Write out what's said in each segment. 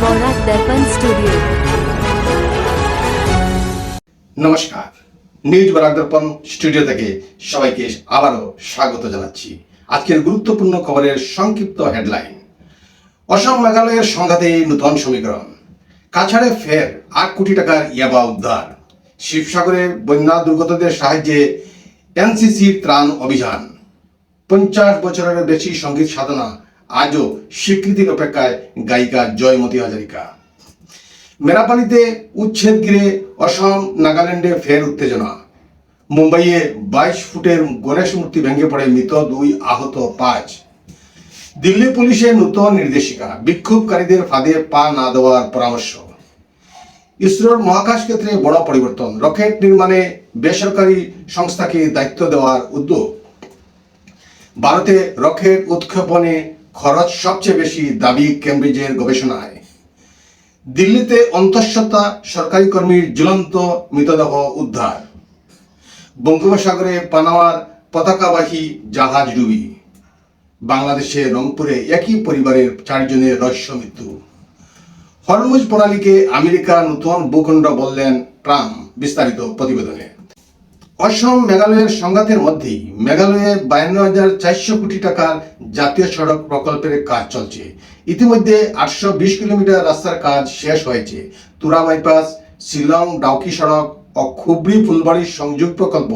বরাক দর্পণ studio. নমস্কার, news Barak দর্পণ studio থেকে সবাইকে আবারও স্বাগত জানাচ্ছি। আজকের গুরুত্বপূর্ণ খবরের সংক্ষিপ্ত হেডলাইন। অসম মেঘালয়ের সংঘাতে নতুন সমীকরণ, কাছাড়ে ফের 8 কোটি টাকার ইয়াবা উদ্ধার, শিবসাগরের বন্যা দুর্গতদের সাহায্যে এনসিসির ত্রাণ অভিযান, 50 বছরের বেশি সঙ্গীত সাধনা আজও স্বীকৃতির অপেক্ষায় গায়িকা জয়মতী হাজারিকা। মেরাপানিতে উচ্ছেদ ঘিরে অসম নাগাল্যান্ডে ফের উত্তেজনা, মুম্বাইয়ে 22 ফুটের গণেশ মূর্তি ভেঙে পড়ে মৃত 2, আহত 5। দিল্লি পুলিশের নতুন নির্দেশিকা, বিক্ষোভকারীদের ফাঁদে পা না দেওয়ার পরামর্শ। ইসরোর মহাকাশ ক্ষেত্রে বড় পরিবর্তন, রকেট নির্মাণে বেসরকারি সংস্থাকে দায়িত্ব দেওয়ার উদ্যোগ। ভারতে রকেট উৎক্ষেপণে খরচ সবচেয়ে বেশি, দাবি কেমব্রিজের গবেষণায়। দিল্লিতে অন্তঃসত্ত্বা সরকারি কর্মীর ঝুলন্ত মৃতদেহ উদ্ধার। বঙ্গোপসাগরে পানামার পতাকাবাহী জাহাজ ডুবি। বাংলাদেশের রংপুরে একই পরিবারের 4 জনের রহস্য মৃত্যু। হরমুজ প্রণালীকে আমেরিকা নতুন ভূখণ্ড বললেন ট্রাম্প, বিস্তারিত প্রতিবেদনে। অসম মেঘালয়ের সংঘাতের মধ্যেই মেঘালয়ে 52,400 কোটি টাকার জাতীয় সড়ক প্রকল্পের কাজ চলছে। ইতিমধ্যে 820 কিলোমিটার রাস্তার কাজ শেষ হয়েছে। তুরা বাইপাস, শিলং ডাউকি সড়ক ও খুবরি ফুলবাড়ির সংযোগ প্রকল্প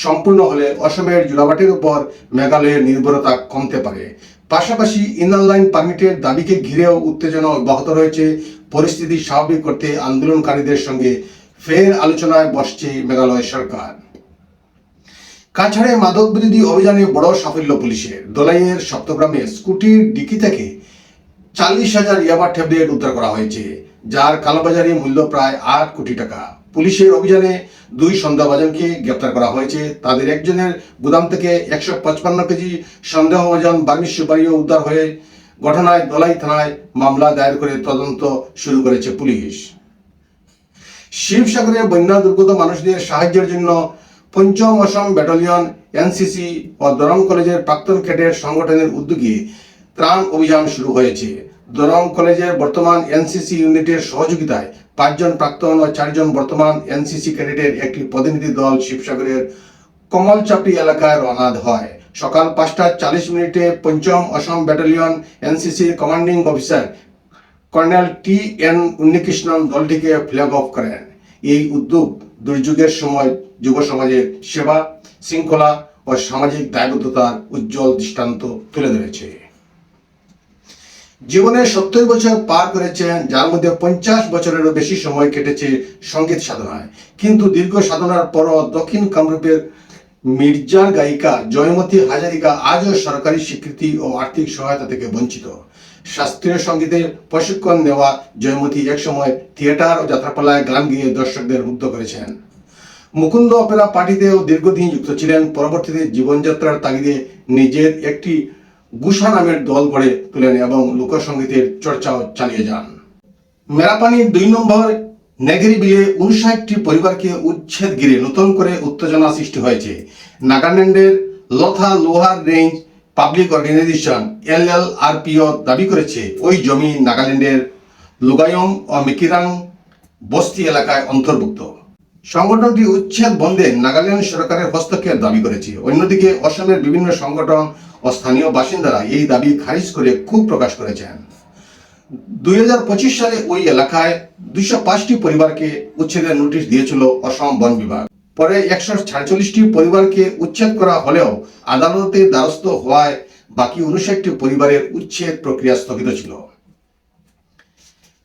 সম্পূর্ণ হলে অসমের জোড়াবাটের উপর মেঘালয়ের নির্ভরতা কমতে পারে। পাশাপাশি ইনার লাইন পারমিটের দাবিকে ঘিরেও উত্তেজনা অব্যাহত রয়েছে। পরিস্থিতি স্বাভাবিক করতে আন্দোলনকারীদের সঙ্গে ফের আলোচনায় বসছে মেঘালয় সরকার। কাছাড়ে মাদক বিরোধী অভিযানে বড় সাফল্য পুলিশের। দোলাইয়ের সপ্তগ্রামে স্কুটির ডিকি থেকে 40,000 ইয়াবা ট্যাবলেট উদ্ধার করা হয়েছে, যার কালোবাজারি মূল্য প্রায় 8 কোটি টাকা। পুলিশের অভিযানে 2 সন্দেহভাজনকে গ্রেপ্তার করা হয়েছে। তাদের একজনের গুদাম থেকে 155 কেজি সন্দেহভাজন বার্মিজ সুপারিও উদ্ধার হয়ে ঘটনায় দোলাই থানায় মামলা দায়ের করে তদন্ত শুরু করেছে পুলিশ। শিবসাগরে বন্যা দুর্গত মানুষদের সাহায্যের জন্য 5ম অসম ব্যাটালিয়ন, এনসিসি ও দরং কলেজের প্রাক্তন ক্যাডেট সংগঠনের উদ্যোগে ত্রাণ অভিযান শুরু হয়েছে। দরং কলেজের বর্তমান এনসিসি ইউনিটের সহযোগিতায় 5 জন প্রাক্তন ও 4 জন বর্তমান এনসিসি ক্যাডেটের একটি প্রতিনিধি দল শিবসাগরের কমলচাপড়ি এলাকায় রওনা হয়। সকাল 5:40 5ম অসম ব্যাটালিয়ন এনসিসির commanding officer colonel TN Unnikrishnan দলটিকে ফ্ল্যাগ অফ করেন। এই উদ্যোগ দুর্যোগের সময় যুব সমাজের সেবা, শৃঙ্খলা ও সামাজিক দায়বদ্ধতার উজ্জ্বল দৃষ্টান্ত তুলে ধরেছে। জীবনে 70 বছর পার করেছেন, যার মধ্যে 50 বছরেরও বেশি সময় কেটেছে সঙ্গীত সাধনায়। কিন্তু দীর্ঘ সাধনার পরও দক্ষিণ কামরূপের মির্জার গায়িকা জয়মতী হাজারিকা আজও সরকারি স্বীকৃতি ও আর্থিক সহায়তা থেকে বঞ্চিত। শাস্ত্রীয় সঙ্গীতের প্রশিক্ষণ নেওয়া জয়মতী একসময় থিয়েটার ও যাত্রাপালায় গান গেয়ে দর্শকদের মুগ্ধ করেছেন। মুকুন্দ অপেরা পার্টিতেও দীর্ঘদিন যুক্ত ছিলেন। পরবর্তীতে জীবনযাত্রার তাগিদে নিজের একটি গুসা নামের দল গড়ে তোলেন এবং লোকসঙ্গীতের চর্চাও চালিয়ে যান। মেরাপানির 2 নম্বর নেগেরি বিলে 59টি পরিবারকে উচ্ছেদ ঘিরে নতুন করে উত্তেজনা সৃষ্টি হয়েছে। নাগাল্যান্ডের লথা লোহার রেঞ্জ পাবলিক অর্গানাইজেশন LLRPO দাবি করেছে ওই জমি নাগাল্যান্ডের লুগায়ং ও মিকিরাং বস্তি এলাকায় অন্তর্ভুক্ত। সংগঠনটি উচ্ছেদ বন্ধে নাগাল্যান্ড সরকারের হস্তক্ষেপ দাবি করেছে। অন্যদিকে অসমের বিভিন্ন সংগঠন ও স্থানীয় বাসিন্দারা এই দাবি খারিজ করে ক্ষোভ প্রকাশ করেছেন। 2025 সালে ওই এলাকায় 205টি পরিবারকে উচ্ছেদের নোটিশ দিয়েছিল অসম বন বিভাগ। পরে 146টি পরিবারকে উচ্ছেদ করা হলেও আদালতের দ্বারস্থ হওয়ায় বাকি 59টি পরিবারের উচ্ছেদ প্রক্রিয়া স্থগিত ছিল।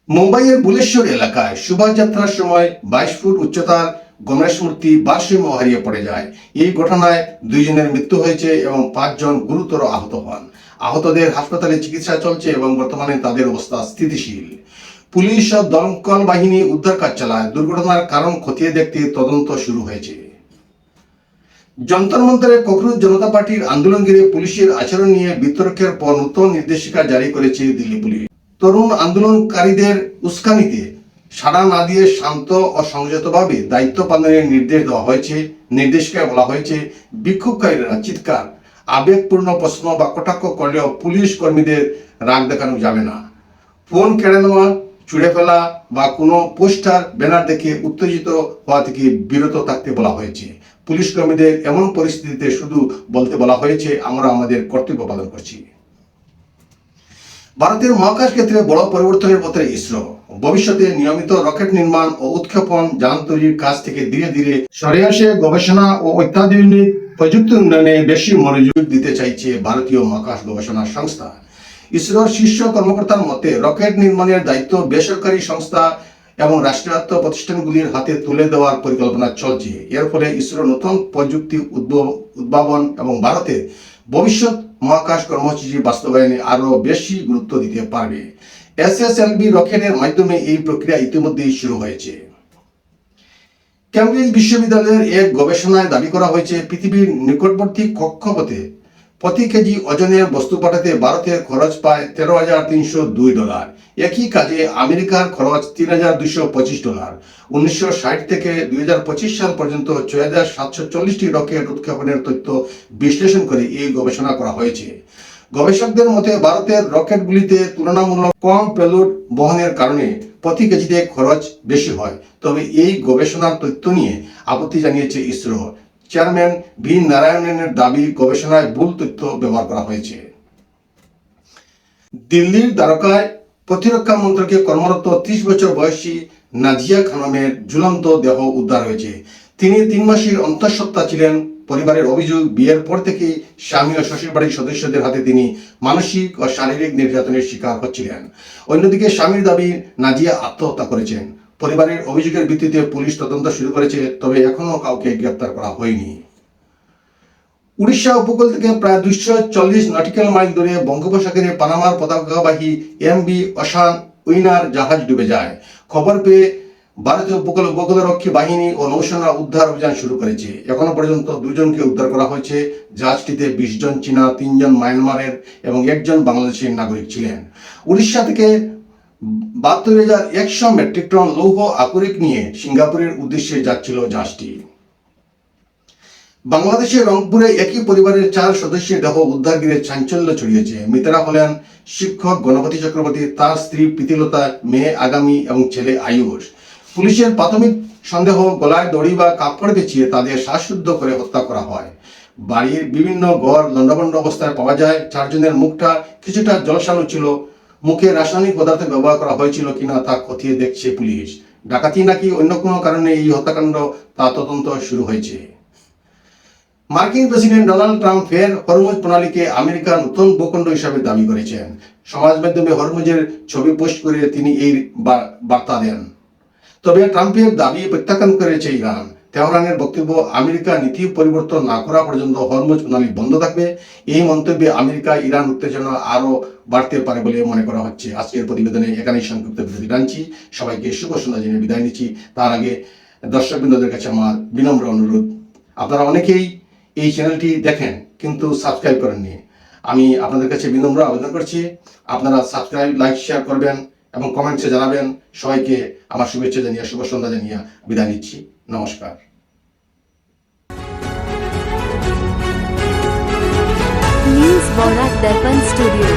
মুম্বাইয়ের বুলেশ্বর এলাকায় শোভাযাত্রার সময় 22 ফুট উচ্চতার গণেশ মূর্তি ভারসাম্য হারিয়ে পড়ে যায়। এই ঘটনায় 2 জনের মৃত্যু হয়েছে এবং 5 জন গুরুতর আহত হন। আহতদের হাসপাতালে চিকিৎসা চলছে এবং বর্তমানে তাদের অবস্থা স্থিতিশীল। পুলিশ ও দমকল বাহিনী উদ্ধার কাজ চালায়। দুর্ঘটনার কারণ খতিয়ে দেখতে তদন্ত শুরু হয়েছে। যন্তর মন্তরে ককরোচ জনতা পার্টির আন্দোলন ঘিরে পুলিশের আচরণ নিয়ে বিতর্কের পর নতুন নির্দেশিকা জারি করেছে দিল্লি পুলিশ। তরুণ আন্দোলনকারীদের উস্কানিতে সাড়া না দিয়ে শান্ত ও সংযতভাবে দায়িত্ব পালনের নির্দেশ দেওয়া হয়েছে। নির্দেশিকায় বলা হয়েছে, বিক্ষোভকারীরা চিৎকার, আবেগপূর্ণ প্রশ্ন বা কটাক্ষ করলেও পুলিশ কর্মীদের রাগ দেখানো যাবে না। ফোন কেড়ে নেওয়া, ছুঁড়ে ফেলা বা কোনো পোস্টার ব্যানার দেখে উত্তেজিত হওয়া থেকে বিরত থাকতে বলা হয়েছে। পুলিশ কর্মীদের এমন পরিস্থিতিতে শুধু বলতে বলা হয়েছে, আমরা আমাদের কর্তব্য পালন করছি। ভারতের মহাকাশ ক্ষেত্রে বড় পরিবর্তনের পথে ইসরো। ভবিষ্যতে নিয়মিত রকেট নির্মাণ ও উৎক্ষেপণ যান তৈরির কাজ থেকে ধীরে ধীরে সরে আসে গবেষণা ও অত্যাধুনিক প্রযুক্তি উন্নয়নে বেশি মনোযোগ দিতে চাইছে ভারতীয় মহাকাশ গবেষণা সংস্থা। ইসরোর শীর্ষ কর্মকর্তার মতে রকেট নির্মাণের দায়িত্ব বেসরকারি সংস্থা এবং রাষ্ট্রায়ত্ত প্রতিষ্ঠানগুলির হাতে তুলে দেওয়ার পরিকল্পনা চলছে। এর ফলে ইসরো নতুন প্রযুক্তি উদ্ভাবন এবং ভারতের ভবিষ্যৎ মহাকাশ কর্মসূচি বাস্তবায়নে আরও বেশি গুরুত্ব দিতে পারবে। SSLV রকেটের মাধ্যমে এই প্রক্রিয়া ইতিমধ্যেই শুরু হয়েছে। কেমব্রিজ বিশ্ববিদ্যালয়ের এক গবেষণায় দাবি করা হয়েছে, পৃথিবীর নিকটবর্তী কক্ষপথে প্রতি কেজি ওজনের বস্তু পাঠাতে ভারতের খরচ পায় $13,302। একই কাজে আমেরিকার খরচ $3,225। 1960 থেকে 2025 সাল পর্যন্ত 6,740টি রকেট উৎক্ষেপণের তথ্য বিশ্লেষণ করে এই গবেষণা করা হয়েছে। গবেষকদের মতে ভারতের রকেটগুলিতে তুলনামূলক কম পেলোড বহনের কারণে প্রতি কেজিতে খরচ বেশি হয়। তবে এই গবেষণার তথ্য নিয়ে আপত্তি জানিয়েছে ইসরো চেয়ারম্যান ভি নারায়ণনের দাবি, গবেষণায় ভুল তথ্য ব্যবহার করা হয়েছে। দিল্লির দ্বারকায় প্রতিরক্ষা মন্ত্রকে কর্মরত 30 বছর বয়সী নাজিয়া খানমের ঝুলন্ত দেহ উদ্ধার হয়েছে। তিনি 3 মাসের অন্তঃসত্ত্বা ছিলেন। পরিবারের অভিযোগ, বিয়ের পর থেকেই স্বামী ও শ্বশুর বাড়ির সদস্যদের হাতে তিনি মানসিক ও শারীরিক নির্যাতনের শিকার হচ্ছিলেন। অন্যদিকে স্বামীর দাবি নাজিয়া আত্মহত্যা করেছেন। পরিবারের অভিযোগের ভিত্তিতে পুলিশ তদন্ত শুরু করেছে, তবে এখনো কাউকে গ্রেপ্তার করা হয়নি। উড়িষ্যা উপকূল থেকে প্রায় 240 নটিক্যাল মাইল দূরে বঙ্গোপসাগরে পানামার পতাকাবাহী MV অশান উইনার জাহাজ ডুবে যায়। খবর পেয়ে ভারতীয় উপকূলরক্ষী বাহিনী ও নৌসেনা উদ্ধার অভিযান শুরু করেছে। এখনো পর্যন্ত 2 জনকে উদ্ধার করা হয়েছে। জাহাজটিতে 20 জন চীনা, 3 জন মায়ানমারের এবং 1 জন বাংলাদেশের নাগরিক ছিলেন। উড়িষ্যা থেকে 72,100 মেট্রিক টন লৌহ আকরিক নিয়ে সিঙ্গাপুরের উদ্দেশ্যে যাচ্ছিল জাহাজটি। বাংলাদেশের রংপুরে একই পরিবারের 4 সদস্যের দেহ উদ্ধার ঘিরে চাঞ্চল্য ছড়িয়েছে। মৃতরা হলেন শিক্ষক গণপতি চক্রবর্তী, তার স্ত্রী প্রীতিলতা, মেয়ে আগামী এবং ছেলে আয়ুষ। পুলিশের প্রাথমিক সন্দেহ, গলায় দড়ি বা কাপড় পেঁচিয়ে তাদের শ্বাসরুদ্ধ করে হত্যা করা হয়। বাড়ির বিভিন্ন ঘর লণ্ডভণ্ড অবস্থায় পাওয়া যায়। 4 জনের মুখটা কিছুটা ঝলসানো ছিল। মুখে রাসায়নিক পদার্থ ব্যবহার করা হয়েছিল কিনা তা খতিয়ে দেখছে পুলিশ। ডাকাতি নাকি অন্য কোনো কারণে এই হত্যাকাণ্ড তা তদন্ত শুরু হয়েছে। মার্কিন প্রেসিডেন্ট ডোনাল্ড ট্রাম্প ফের হরমুজ প্রণালীকে আমেরিকার নতুন ভূখণ্ড হিসাবে দাবি করেছেন। সমাজ মাধ্যমে হরমুজের ছবি পোস্ট করে তিনি এই বার্তা দেন। তবে ট্রাম্পের দাবি প্রত্যাখ্যান করেছে ইরান। তেহরানের বক্তব্য, আমেরিকা নীতি পরিবর্তন না করা পর্যন্ত হরমুজ প্রণালী বন্ধ থাকবে। এই মন্তব্যে আমেরিকা ইরান উত্তেজনা আরও বাড়তে পারে বলে মনে করা হচ্ছে। আজকের প্রতিবেদনে এখানেই সংক্ষিপ্ত বিরতি টানছি। সবাইকে শুভ সন্ধ্যা জানিয়ে বিদায় নিচ্ছি। তার আগে দর্শকবৃন্দদের কাছে আমার বিনম্র অনুরোধ, আপনারা অনেকেই এই চ্যানেলটি দেখেন কিন্তু সাবস্ক্রাইব করেননি। আমি আপনাদের কাছে বিনম্র আবেদন করছি, আপনারা সাবস্ক্রাইব, লাইক, শেয়ার করবেন এবং কমেন্টসে জানাবেন। সবাইকে আমার শুভেচ্ছা জানিয়ে শুভ সন্ধ্যা জানিয়ে বিদায় নিচ্ছি। নমস্কার। न्यूज़ वॉरा दर्पण स्टूडियो।